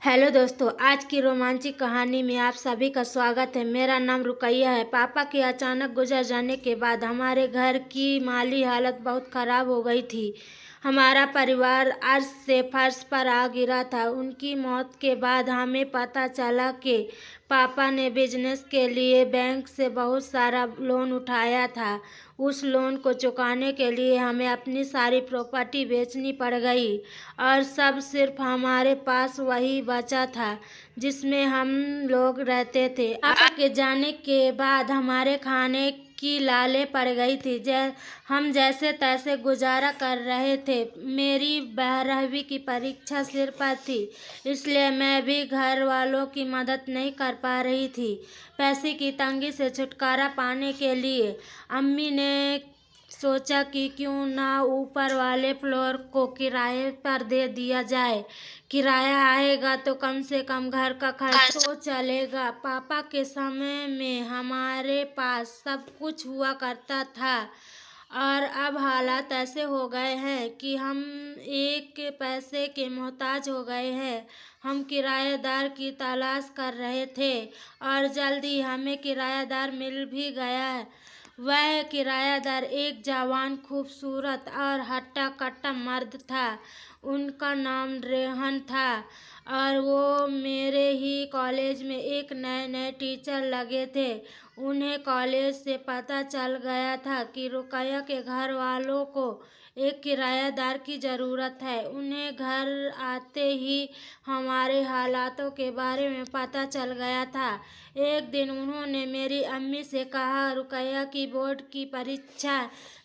Hello दोस्तों, आज की रोमांचक कहानी में आप सभी का स्वागत है। मेरा नाम रुकैया है। पापा के अचानक गुजर जाने के बाद हमारे घर की माली हालत बहुत ख़राब हो गई थी। हमारा परिवार अर्श से फर्श पर आ गिरा था। उनकी मौत के बाद हमें पता चला कि पापा ने बिजनेस के लिए बैंक से बहुत सारा लोन उठाया था। उस लोन को चुकाने के लिए हमें अपनी सारी प्रॉपर्टी बेचनी पड़ गई और सब सिर्फ हमारे पास वही बचा था जिसमें हम लोग रहते थे। पापा के जाने के बाद हमारे खाने की लाले पड़ गई थी। हम जैसे तैसे गुजारा कर रहे थे। मेरी 12वीं की परीक्षा सिर पर थी, इसलिए मैं भी घर वालों की मदद नहीं कर पा रही थी। पैसे की तंगी से छुटकारा पाने के लिए अम्मी ने सोचा कि क्यों ना ऊपर वाले फ्लोर को किराए पर दे दिया जाए। किराया आएगा तो कम से कम घर का खर्च तो चलेगा। पापा के समय में हमारे पास सब कुछ हुआ करता था और अब हालात ऐसे हो गए हैं कि हम एक पैसे के मोहताज हो गए हैं। हम किराएदार की तलाश कर रहे थे और जल्दी हमें किराएदार मिल भी गया है। वह किराएदार एक जवान, खूबसूरत और हट्टा कट्टा मर्द था। उनका नाम रेहान था और वो मेरे ही कॉलेज में एक नए टीचर लगे थे। उन्हें कॉलेज से पता चल गया था कि रुकैया के घर वालों को एक किराएदार की ज़रूरत है। उन्हें घर आते ही हमारे हालातों के बारे में पता चल गया था। एक दिन उन्होंने मेरी अम्मी से कहा, रुकैया की बोर्ड की परीक्षा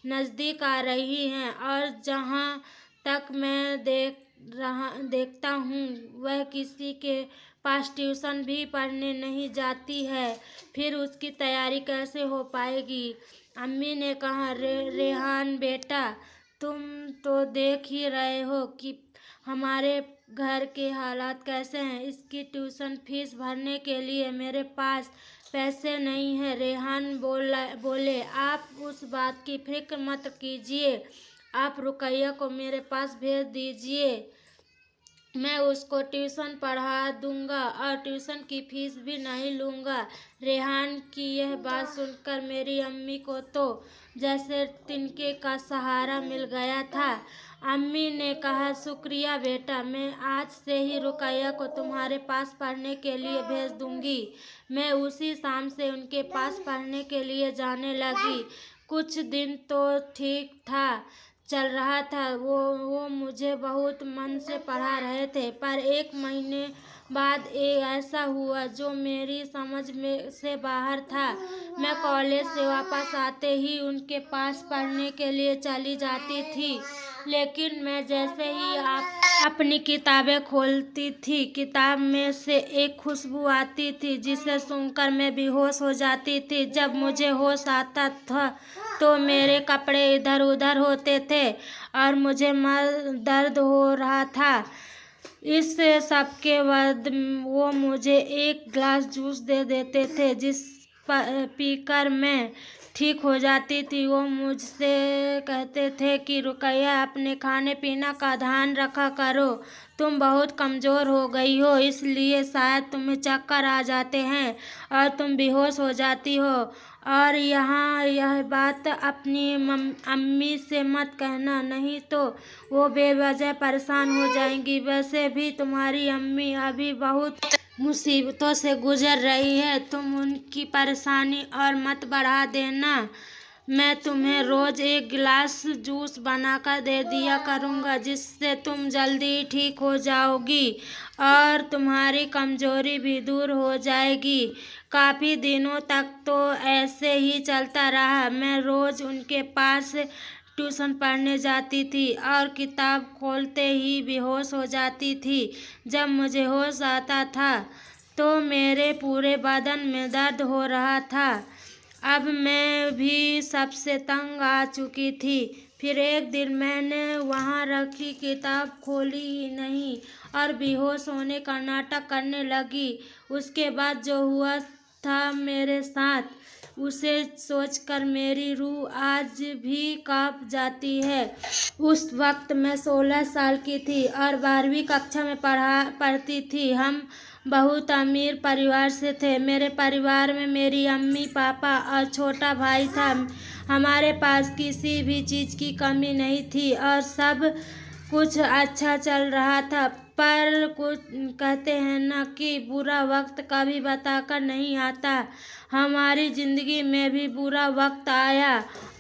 नज़दीक आ रही है और जहाँ तक मैं देखता हूँ वह किसी के पास ट्यूशन भी पढ़ने नहीं जाती है, फिर उसकी तैयारी कैसे हो पाएगी। अम्मी ने कहा, रेहान बेटा, तुम तो देख ही रहे हो कि हमारे घर के हालात कैसे हैं। इसकी ट्यूशन फीस भरने के लिए मेरे पास पैसे नहीं है। रेहान बोले, आप उस बात की फिक्र मत कीजिए, आप रुकैया को मेरे पास भेज दीजिए, मैं उसको ट्यूशन पढ़ा दूंगा और ट्यूशन की फीस भी नहीं लूँगा। रेहान की यह बात सुनकर मेरी अम्मी को तो जैसे तिनके का सहारा मिल गया था। अम्मी ने कहा, शुक्रिया बेटा, मैं आज से ही रुकैया को तुम्हारे पास पढ़ने के लिए भेज दूंगी। मैं उसी शाम से उनके पास पढ़ने के लिए जाने लगी। कुछ दिन तो ठीक था, चल रहा था। वो मुझे बहुत मन से पढ़ा रहे थे, पर एक महीने बाद ऐसा हुआ जो मेरी समझ में से बाहर था। मैं कॉलेज से वापस आते ही उनके पास पढ़ने के लिए चली जाती थी, लेकिन मैं जैसे ही अपनी किताबें खोलती थी, किताब में से एक खुशबू आती थी जिसे सूंघकर मैं बेहोश हो जाती थी। जब मुझे होश आता था तो मेरे कपड़े इधर उधर होते थे और मुझे दर्द हो रहा था। इस सबके बाद वो मुझे एक गिलास जूस दे देते थे, जिस पीकर मैं ठीक हो जाती थी। वो मुझसे कहते थे कि रुकैया, अपने खाने पीने का ध्यान रखा करो, तुम बहुत कमज़ोर हो गई हो, इसलिए शायद तुम्हें चक्कर आ जाते हैं और तुम बेहोश हो जाती हो। और यहाँ यह बात अपनी अम्मी से मत कहना, नहीं तो वो बेवजह परेशान हो जाएंगी। वैसे भी तुम्हारी अम्मी अभी बहुत मुसीबतों से गुजर रही है, तुम उनकी परेशानी और मत बढ़ा देना। मैं तुम्हें रोज़ एक गिलास जूस बनाकर दे दिया करूँगा, जिससे तुम जल्दी ठीक हो जाओगी और तुम्हारी कमज़ोरी भी दूर हो जाएगी। काफ़ी दिनों तक तो ऐसे ही चलता रहा। मैं रोज़ उनके पास ट्यूशन पढ़ने जाती थी और किताब खोलते ही बेहोश हो जाती थी। जब मुझे होश आता था तो मेरे पूरे बदन में दर्द हो रहा था। अब मैं भी सबसे तंग आ चुकी थी। फिर एक दिन मैंने वहाँ रखी किताब खोली ही नहीं और बेहोश होने का नाटक करने लगी। उसके बाद जो हुआ था मेरे साथ, उसे सोचकर मेरी रूह आज भी कांप जाती है। उस वक्त मैं 16 साल की थी और 12वीं कक्षा में पढ़ती थी। हम बहुत अमीर परिवार से थे। मेरे परिवार में मेरी अम्मी, पापा और छोटा भाई था। हमारे पास किसी भी चीज़ की कमी नहीं थी और सब कुछ अच्छा चल रहा था। पर कुछ कहते हैं ना कि बुरा वक्त कभी बताकर नहीं आता। हमारी ज़िंदगी में भी बुरा वक्त आया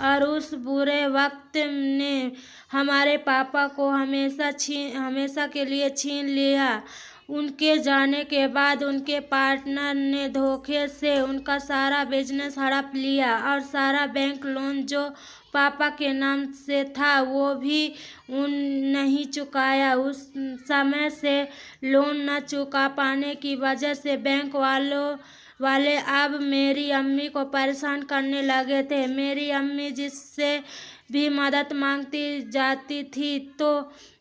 और उस बुरे वक्त ने हमारे पापा को हमेशा के लिए छीन लिया। उनके जाने के बाद उनके पार्टनर ने धोखे से उनका सारा बिजनेस हड़प लिया और सारा बैंक लोन जो पापा के नाम से था वो भी नहीं चुकाया। उस समय से लोन न चुका पाने की वजह से बैंक वाले अब मेरी अम्मी को परेशान करने लगे थे। मेरी अम्मी जिससे भी मदद मांगती जाती थी तो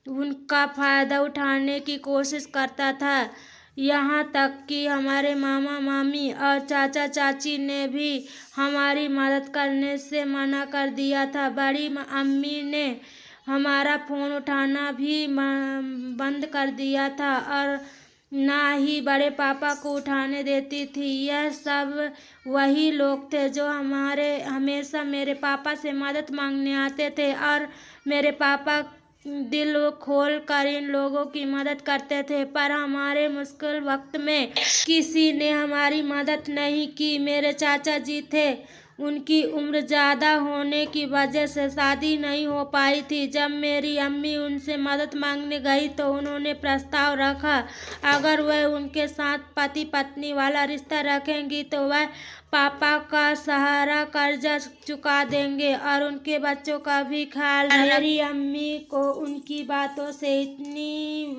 उनका फ़ायदा उठाने की कोशिश करता था। यहाँ तक कि हमारे मामा मामी और चाचा चाची ने भी हमारी मदद करने से मना कर दिया था। बड़ी अम्मी ने हमारा फ़ोन उठाना भी बंद कर दिया था और ना ही बड़े पापा को उठाने देती थी। यह सब वही लोग थे जो हमेशा मेरे पापा से मदद मांगने आते थे और मेरे पापा दिल खोल कर इन लोगों की मदद करते थे। पर हमारे मुश्किल वक्त में किसी ने हमारी मदद नहीं की। मेरे चाचा जी थे, उनकी उम्र ज़्यादा होने की वजह से शादी नहीं हो पाई थी। जब मेरी अम्मी उनसे मदद मांगने गई तो उन्होंने प्रस्ताव रखा, अगर वह उनके साथ पति पत्नी वाला रिश्ता रखेंगी तो वह पापा का सारा कर्जा चुका देंगे और उनके बच्चों का भी ख्याल। मेरी अम्मी को उनकी बातों से इतनी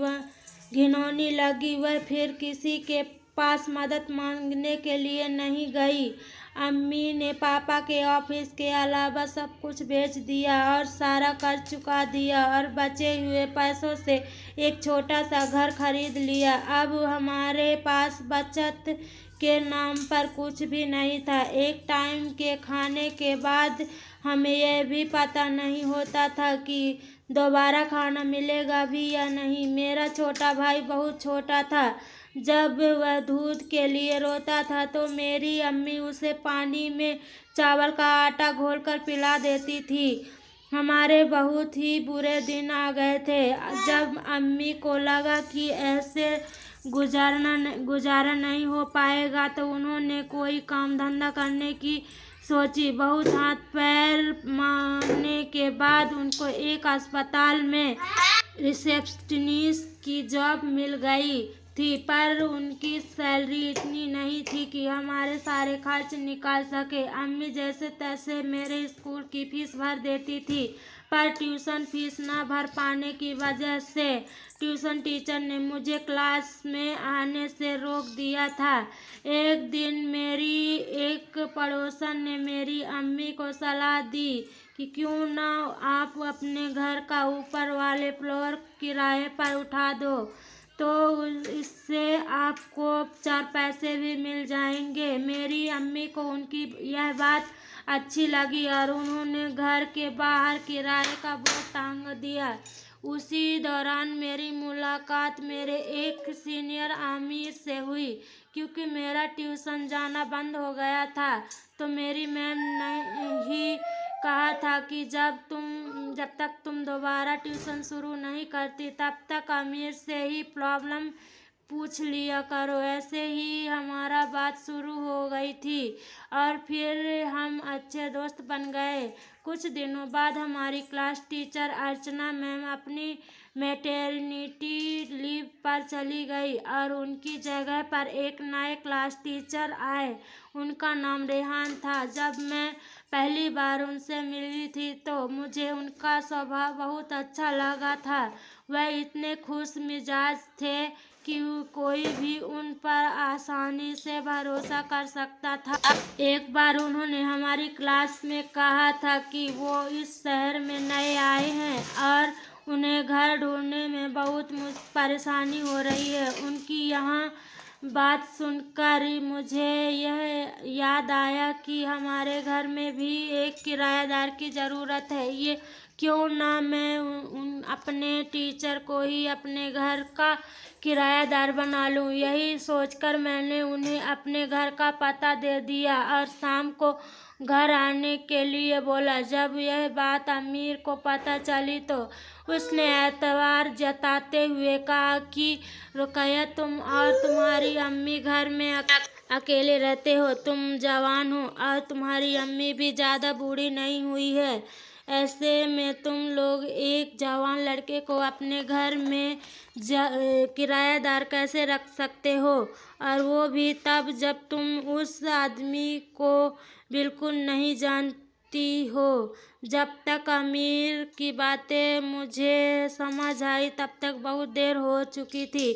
घिनौनी लगी, वह फिर किसी के पास मदद मांगने के लिए नहीं गई। अम्मी ने पापा के ऑफिस के अलावा सब कुछ बेच दिया और सारा कर्ज चुका दिया और बचे हुए पैसों से एक छोटा सा घर खरीद लिया। अब हमारे पास बचत के नाम पर कुछ भी नहीं था। एक टाइम के खाने के बाद हमें यह भी पता नहीं होता था कि दोबारा खाना मिलेगा भी या नहीं। मेरा छोटा भाई बहुत छोटा था। जब वह दूध के लिए रोता था तो मेरी अम्मी उसे पानी में चावल का आटा घोलकर पिला देती थी। हमारे बहुत ही बुरे दिन आ गए थे। जब अम्मी को लगा कि ऐसे गुजारा नहीं हो पाएगा तो उन्होंने कोई काम धंधा करने की सोची। बहुत हाथ पैर मारने के बाद उनको एक अस्पताल में रिसेप्शनिस्ट की जॉब मिल गई थी, पर उनकी सैलरी इतनी नहीं थी कि हमारे सारे खर्च निकाल सके। अम्मी जैसे तैसे मेरे स्कूल की फीस भर देती थी, पर ट्यूशन फीस न भर पाने की वजह से ट्यूशन टीचर ने मुझे क्लास में आने से रोक दिया था। एक दिन मेरी एक पड़ोसन ने मेरी अम्मी को सलाह दी कि क्यों ना आप अपने घर का ऊपर वाले फ्लोर किराए पर उठा दो, तो इससे आपको 4 पैसे भी मिल जाएंगे। मेरी अम्मी को उनकी यह बात अच्छी लगी और उन्होंने घर के बाहर किराए का बोर्ड टांग दिया। उसी दौरान मेरी मुलाकात मेरे एक सीनियर आमिर से हुई। क्योंकि मेरा ट्यूशन जाना बंद हो गया था तो मेरी मैम ने ही कहा था कि जब तक तुम दोबारा ट्यूशन शुरू नहीं करती तब तक आमिर से ही प्रॉब्लम पूछ लिया करो। ऐसे ही हमारा बात शुरू हो गई थी और फिर हम अच्छे दोस्त बन गए। कुछ दिनों बाद हमारी क्लास टीचर अर्चना मैम अपनी मैटरनिटी लीव पर चली गई और उनकी जगह पर एक नए क्लास टीचर आए। उनका नाम रेहान था। जब मैं पहली बार उनसे मिली थी तो मुझे उनका स्वभाव बहुत अच्छा लगा था। वह इतने खुश मिजाज थे कि कोई भी उन पर आसानी से भरोसा कर सकता था। एक बार उन्होंने हमारी क्लास में कहा था कि वो इस शहर में नए आए हैं और उन्हें घर ढूंढने में बहुत परेशानी हो रही है। उनकी यहाँ बात सुनकर मुझे यह याद आया कि हमारे घर में भी एक किराएदार की ज़रूरत है। ये क्यों ना मैं अपने टीचर को ही अपने घर का किराएदार बना लूं। यही सोचकर मैंने उन्हें अपने घर का पता दे दिया और शाम को घर आने के लिए बोला। जब यह बात अमीर को पता चली तो उसने एतबार जताते हुए कहा कि रुकैया, तुम और तुम्हारी अम्मी घर में अकेले रहते हो। तुम जवान हो और तुम्हारी अम्मी भी ज़्यादा बूढ़ी नहीं हुई है। ऐसे में तुम लोग एक जवान लड़के को अपने घर में किराएदार कैसे रख सकते हो, और वो भी तब जब तुम उस आदमी को बिल्कुल नहीं जानती हो। जब तक अमीर की बातें मुझे समझ आई तब तक बहुत देर हो चुकी थी।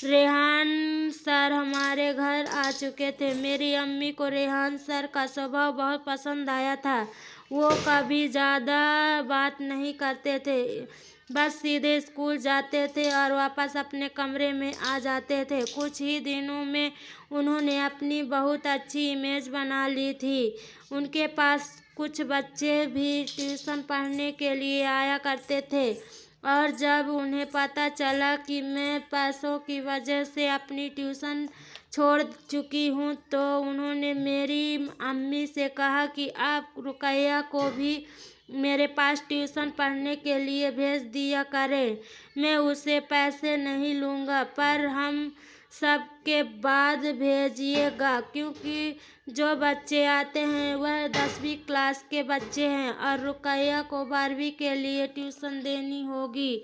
रेहान सर हमारे घर आ चुके थे। मेरी अम्मी को रेहान सर का स्वभाव बहुत पसंद आया था। वो कभी ज़्यादा बात नहीं करते थे, बस सीधे स्कूल जाते थे और वापस अपने कमरे में आ जाते थे। कुछ ही दिनों में उन्होंने अपनी बहुत अच्छी इमेज बना ली थी। उनके पास कुछ बच्चे भी ट्यूशन पढ़ने के लिए आया करते थे, और जब उन्हें पता चला कि मैं पैसों की वजह से अपनी ट्यूशन छोड़ चुकी हूँ तो उन्होंने मेरी अम्मी से कहा कि आप रुकैया को भी मेरे पास ट्यूशन पढ़ने के लिए भेज दिया करें। मैं उसे पैसे नहीं लूँगा, पर हम सब के बाद भेजिएगा, क्योंकि जो बच्चे आते हैं वह 10वीं क्लास के बच्चे हैं और रुकैया को 12वीं के लिए ट्यूशन देनी होगी।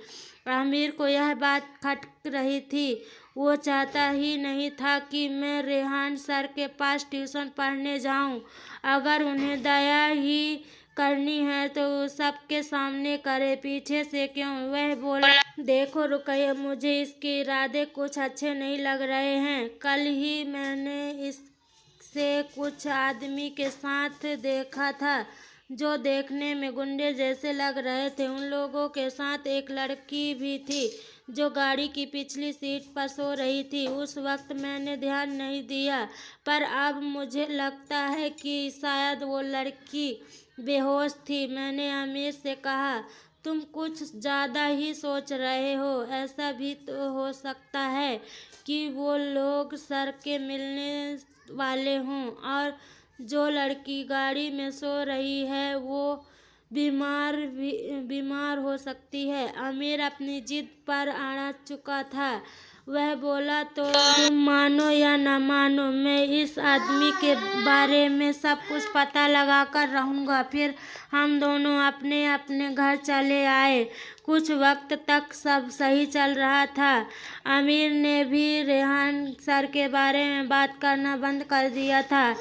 आमिर को यह बात खटक रही थी। वो चाहता ही नहीं था कि मैं रेहान सर के पास ट्यूशन पढ़ने जाऊं। अगर उन्हें दया ही करनी है तो सबके सामने करे, पीछे से क्यों। वह बोला, देखो रुकैया, मुझे इसके इरादे कुछ अच्छे नहीं लग रहे हैं। कल ही मैंने इसे कुछ आदमी के साथ देखा था जो देखने में गुंडे जैसे लग रहे थे। उन लोगों के साथ एक लड़की भी थी जो गाड़ी की पिछली सीट पर सो रही थी। उस वक्त मैंने ध्यान नहीं दिया, पर अब मुझे लगता है कि शायद वो लड़की बेहोश थी। मैंने अमीर से कहा, तुम कुछ ज़्यादा ही सोच रहे हो। ऐसा भी तो हो सकता है कि वो लोग सर के मिलने वाले हों और जो लड़की गाड़ी में सो रही है वो बीमार हो सकती है। अमीर अपनी जिद पर अड़ चुका था। वह बोला, तो तुम मानो या न मानो, मैं इस आदमी के बारे में सब कुछ पता लगा कर रहूँगा। फिर हम दोनों अपने अपने घर चले आए। कुछ वक्त तक सब सही चल रहा था। आमिर ने भी रेहान सर के बारे में बात करना बंद कर दिया था,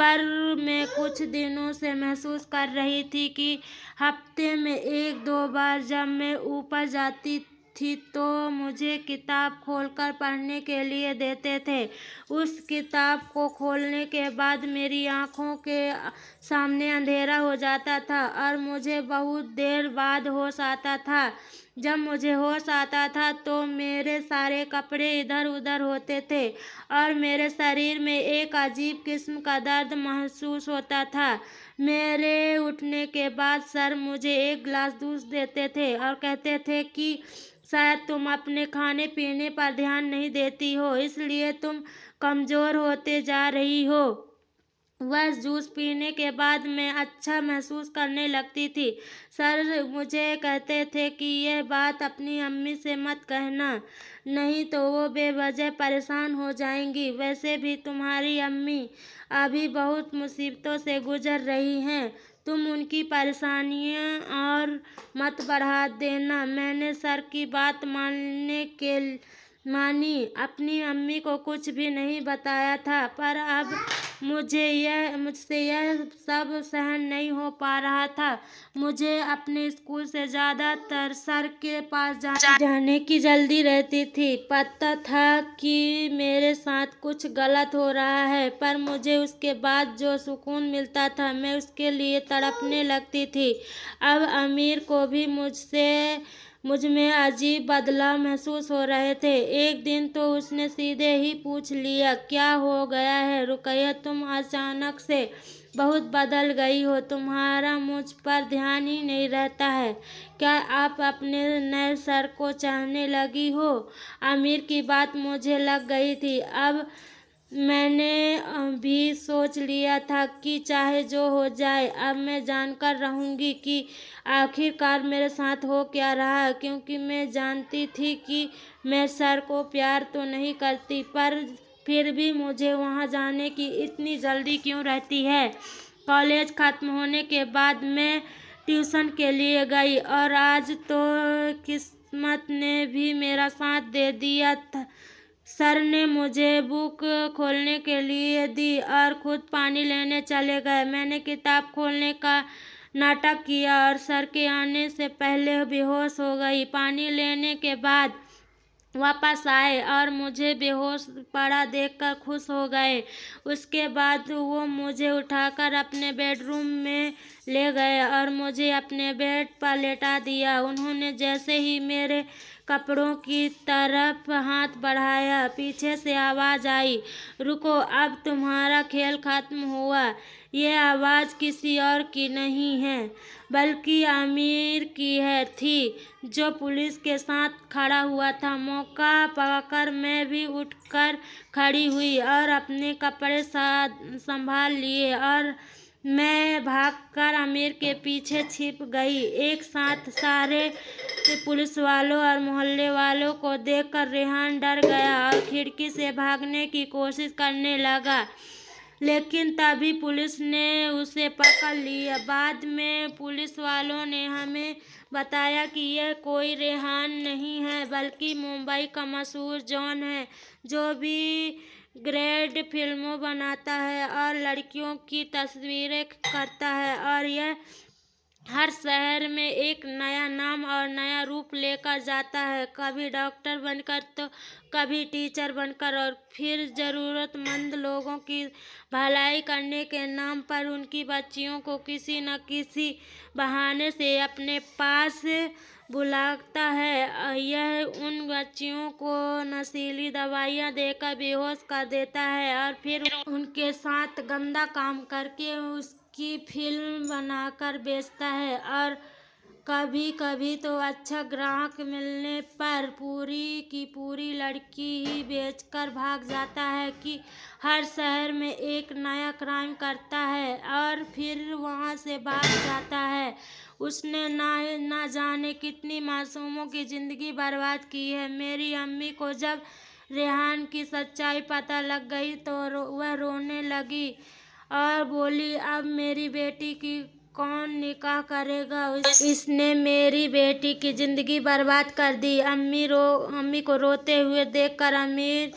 पर मैं कुछ दिनों से महसूस कर रही थी कि हफ्ते में 1-2 बार जब मैं ऊपर जाती थी तो मुझे किताब खोलकर पढ़ने के लिए देते थे। उस किताब को खोलने के बाद मेरी आँखों के सामने अंधेरा हो जाता था और मुझे बहुत देर बाद होश आता था। जब मुझे होश आता था तो मेरे सारे कपड़े इधर उधर होते थे और मेरे शरीर में एक अजीब किस्म का दर्द महसूस होता था। मेरे उठने के बाद सर मुझे एक गिलास दूध देते थे और कहते थे कि शायद तुम अपने खाने पीने पर ध्यान नहीं देती हो, इसलिए तुम कमज़ोर होते जा रही हो। वह जूस पीने के बाद मैं अच्छा महसूस करने लगती थी। सर मुझे कहते थे कि यह बात अपनी अम्मी से मत कहना, नहीं तो वो बेवजह परेशान हो जाएंगी। वैसे भी तुम्हारी अम्मी अभी बहुत मुसीबतों से गुजर रही हैं, तुम उनकी परेशानियां और मत बढ़ा देना। मैंने सर की बात मानी, अपनी अम्मी को कुछ भी नहीं बताया था, पर अब मुझसे यह सब सहन नहीं हो पा रहा था। मुझे अपने स्कूल से ज़्यादातर सर के पास जाने की जल्दी रहती थी। पता था कि मेरे साथ कुछ गलत हो रहा है, पर मुझे उसके बाद जो सुकून मिलता था मैं उसके लिए तड़पने लगती थी। अब अमीर को भी मुझसे मुझ में अजीब बदलाव महसूस हो रहे थे। एक दिन तो उसने सीधे ही पूछ लिया, क्या हो गया है रुकैया, तुम अचानक से बहुत बदल गई हो, तुम्हारा मुझ पर ध्यान ही नहीं रहता है, क्या आप अपने नए सर को चाहने लगी हो। आमिर की बात मुझे लग गई थी। अब मैंने भी सोच लिया था कि चाहे जो हो जाए, अब मैं जानकर रहूंगी कि आखिरकार मेरे साथ हो क्या रहा है, क्योंकि मैं जानती थी कि मैं सर को प्यार तो नहीं करती, पर फिर भी मुझे वहां जाने की इतनी जल्दी क्यों रहती है। कॉलेज खत्म होने के बाद मैं ट्यूशन के लिए गई और आज तो किस्मत ने भी मेरा साथ दे दिया था। सर ने मुझे बुक खोलने के लिए दी और खुद पानी लेने चले गए। मैंने किताब खोलने का नाटक किया और सर के आने से पहले बेहोश हो गई। पानी लेने के बाद वापस आए और मुझे बेहोश पड़ा देखकर खुश हो गए। उसके बाद वो मुझे उठाकर अपने बेडरूम में ले गए और मुझे अपने बेड पर लेटा दिया। उन्होंने जैसे ही मेरे कपड़ों की तरफ हाथ बढ़ाया, पीछे से आवाज़ आई, रुको, अब तुम्हारा खेल खत्म हुआ। ये आवाज़ किसी और की नहीं है, बल्कि आमिर की थी, जो पुलिस के साथ खड़ा हुआ था। मौका पाकर मैं भी उठकर खड़ी हुई और अपने कपड़े संभाल लिए और मैं भागकर आमिर के पीछे छिप गई। एक साथ सारे पुलिस वालों और मोहल्ले वालों को देखकर रेहान डर गया और खिड़की से भागने की कोशिश करने लगा, लेकिन तभी पुलिस ने उसे पकड़ लिया। बाद में पुलिस वालों ने हमें बताया कि यह कोई रेहान नहीं है, बल्कि मुंबई का मशहूर जॉन है, जो भी ग्रेड फिल्मों बनाता है और लड़कियों की तस्वीरें करता है, और यह हर शहर में एक नया नाम और नया रूप लेकर जाता है, कभी डॉक्टर बनकर तो कभी टीचर बनकर, और फिर ज़रूरतमंद लोगों की भलाई करने के नाम पर उनकी बच्चियों को किसी न किसी बहाने से अपने पास बुलाता है। यह उन बच्चियों को नशीली दवाइयाँ देकर बेहोश कर देता है और फिर उनके साथ गंदा काम करके उसकी फिल्म बनाकर बेचता है, और कभी कभी तो अच्छा ग्राहक मिलने पर पूरी की पूरी लड़की ही बेचकर भाग जाता है कि हर शहर में एक नया क्राइम करता है और फिर वहां से भाग जाता है। उसने ना जाने कितनी मासूमों की जिंदगी बर्बाद की है। मेरी अम्मी को जब रेहान की सच्चाई पता लग गई तो वह रोने लगी और बोली, अब मेरी बेटी की कौन निकाह करेगा, इसने मेरी बेटी की जिंदगी बर्बाद कर दी। अम्मी को रोते हुए देखकर आमिर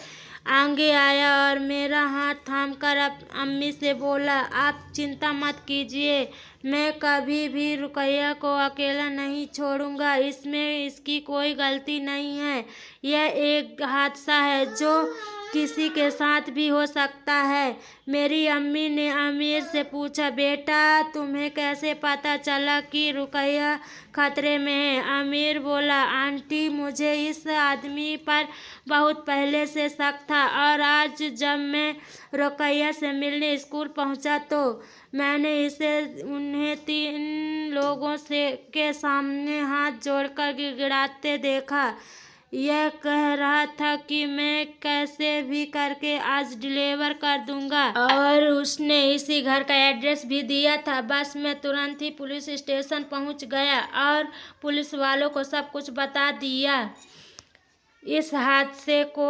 आगे आया और मेरा हाथ थामकर अम्मी से बोला, आप चिंता मत कीजिए, मैं कभी भी रुकैया को अकेला नहीं छोड़ूंगा, इसमें इसकी कोई गलती नहीं है, यह एक हादसा है जो किसी के साथ भी हो सकता है। मेरी अम्मी ने आमिर से पूछा, बेटा तुम्हें कैसे पता चला कि रुकैया खतरे में है। आमिर बोला, आंटी मुझे इस आदमी पर बहुत पहले से शक था और आज जब मैं रुकैया से मिलने स्कूल पहुंचा तो मैंने इसे उन्हें 3 लोगों के सामने हाथ जोड़कर गिड़गिड़ाते देखा। यह कह रहा था कि मैं कैसे भी करके आज डिलीवर कर दूंगा, और उसने इसी घर का एड्रेस भी दिया था। बस मैं तुरंत ही पुलिस स्टेशन पहुंच गया और पुलिस वालों को सब कुछ बता दिया। इस हादसे को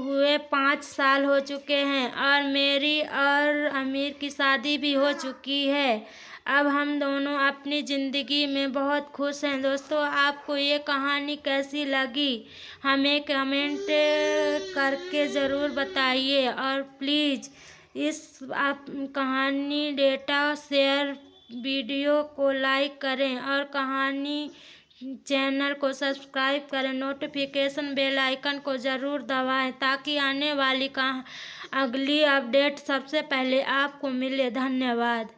हुए 5 साल हो चुके हैं और मेरी और आमिर की शादी भी हो चुकी है। अब हम दोनों अपनी ज़िंदगी में बहुत खुश हैं। दोस्तों, आपको ये कहानी कैसी लगी हमें कमेंट करके ज़रूर बताइए, और प्लीज़ इस कहानी डेटा शेयर वीडियो को लाइक करें और कहानी चैनल को सब्सक्राइब करें। नोटिफिकेशन बेल आइकन को ज़रूर दबाएं ताकि आने वाली अगली अपडेट सबसे पहले आपको मिले। धन्यवाद।